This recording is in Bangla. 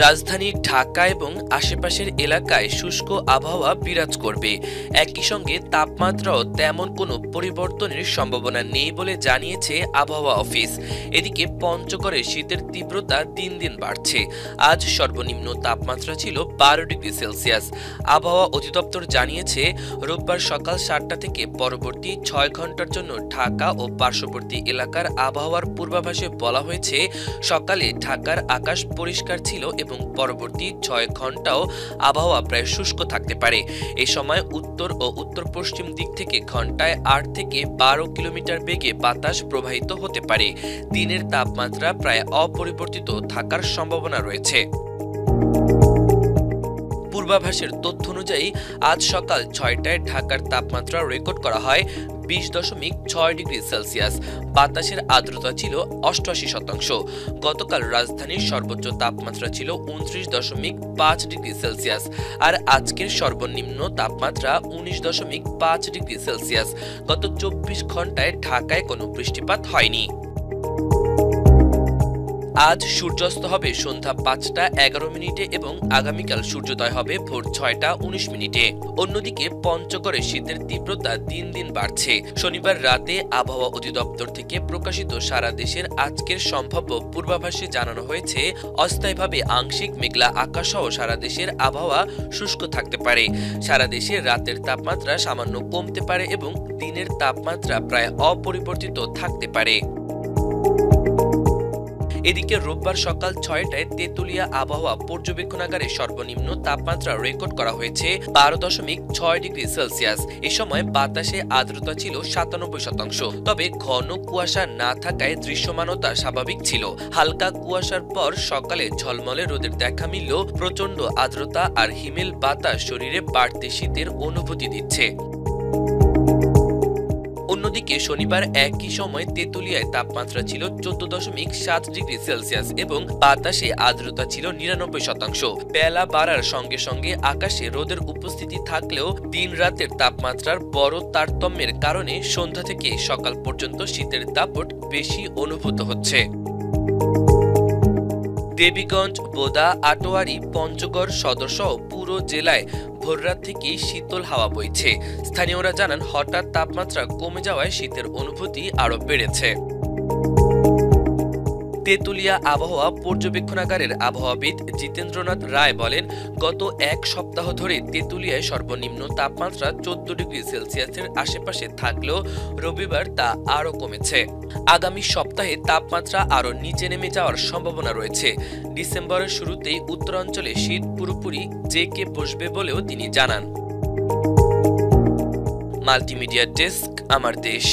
রাজধানী ঢাকা এবং আশেপাশের এলাকায় শুষ্ক আবহাওয়া বিরাজ করবে। একই সঙ্গে তাপমাত্রাও তেমন কোনো পরিবর্তনের সম্ভাবনা নেই বলে জানিয়েছে আবহাওয়া অফিস। এদিকে পঞ্চগড়ে শীতের তীব্রতা দিন দিন বাড়ছে। আজ সর্বনিম্ন তাপমাত্রা ছিল 12 ডিগ্রি সেলসিয়াস। আবহাওয়া অধিদপ্তর জানিয়েছে, রোববার সকাল 7টা থেকে পরবর্তী 6 ঘন্টার জন্য ঢাকা ও পার্শ্ববর্তী এলাকার আবহাওয়ার পূর্বাভাসে বলা হয়েছে, সকালে ঢাকার আকাশ পরিষ্কার ছিল এবং পরবর্তী 6 ঘন্টাও আবহাওয়া প্রায় শুষ্ক থাকতে পারে। এ সময় উত্তর ও উত্তর পশ্চিম দিক থেকে ঘন্টায় 8 থেকে 12 কিলোমিটার বেগে বাতাস প্রবাহিত হতে পারে। দিনের তাপমাত্রা প্রায় অপরিবর্তিত থাকার সম্ভাবনা রয়েছে। পূর্বাভাসের তথ্য অনুযায়ী আজ সকাল 6টায় ঢাকার তাপমাত্রা রেকর্ড করা হয় 20.6 ডিগ্রি সেলসিয়াস। বাতাসের আর্দ্রতা ছিল 88%। গতকাল রাজধানীর সর্বোচ্চ তাপমাত্রা ছিল 29.5 ডিগ্রি সেলসিয়াস। আর আজকের সর্বনিম্ন তাপমাত্রা 19.5 ডিগ্রি সেলসিয়াস। গত 24 ঘন্টায় ঢাকায় কোনো বৃষ্টিপাত হয়নি। আজ সূর্যাস্ত হবে সন্ধ্যা 5টা 11 মিনিটে এবং আগামীকাল সূর্যোদয় হবে ভোর 6টা 19 মিনিটে। অন্যদিকে পঞ্চগড়ে শীতের তীব্রতা দিন দিন বাড়ছে। শনিবার রাতে আবহাওয়া অধিদপ্তর থেকে প্রকাশিত সারা দেশের আজকের সম্ভাব্য পূর্বাভাসে জানানো হয়েছে, অস্থায়ীভাবে আংশিক মেঘলা আকাশ সহ সারা দেশের আবহাওয়া শুষ্ক থাকতে পারে। সারা দেশে রাতের তাপমাত্রা সামান্য কমতে পারে এবং দিনের তাপমাত্রা প্রায় অপরিবর্তিত থাকতে পারে। এদিকে রোববার সকাল 6টায় তেঁতুলিয়া আবহাওয়া পর্যবেক্ষণাগারে সর্বনিম্ন তাপমাত্রা রেকর্ড করা হয়েছে 12.6 ডিগ্রি সেলসিয়াস। এ সময় বাতাসে আর্দ্রতা ছিল 97%। তবে ঘন কুয়াশা না থাকায় দৃশ্যমানতা স্বাভাবিক ছিল। হালকা কুয়াশার পর সকালে ঝলমলে রোদের দেখা মিলল। প্রচণ্ড আর্দ্রতা আর হিমেল বাতাস শরীরে বাড়তি শীতের অনুভূতি দিচ্ছে। অন্যদিকে শনিবার একই সময় তেঁতুলিয়ায় তাপমাত্রা ছিল 14.7 ডিগ্রি সেলসিয়াস এবং বাতাসে আর্দ্রতা ছিল 99%। বেলা বাড়ার সঙ্গে সঙ্গে আকাশে রোদের উপস্থিতি থাকলেও দিন রাতের তাপমাত্রার বড় তারতম্যের কারণে সন্ধ্যা থেকে সকাল পর্যন্ত শীতের দাপট বেশি অনুভূত হচ্ছে। দেবীগঞ্জ, বোদা, আটোয়ারী, পঞ্চগড় সদরসহ পুরো জেলায় ভোররাত থেকেই শীতল হাওয়া বইছে। স্থানীয়রা জানান, হঠাৎ তাপমাত্রা কমে যাওয়ায় শীতের অনুভূতি আরও বেড়েছে। তেঁতুলিয়া আবহাওয়া পর্যবেক্ষণাগারের আবহাওয়াবিদ জিতেন্দ্রনাথ রায় বলেন, গত এক সপ্তাহ ধরে তেঁতুলিয়ায় সর্বনিম্ন তাপমাত্রা 14 ডিগ্রি সেলসিয়াসের আশেপাশে থাকলেও রবিবার তা আরও কমেছে। আগামী সপ্তাহে তাপমাত্রা আরও নিচে নেমে যাওয়ার সম্ভাবনা রয়েছে। ডিসেম্বরের শুরুতেই উত্তরাঞ্চলে শীত পুরোপুরি জেঁকে বসবে বলেও তিনি জানান। মাল্টিমিডিয়া ডেস্ক, আমার দেশ।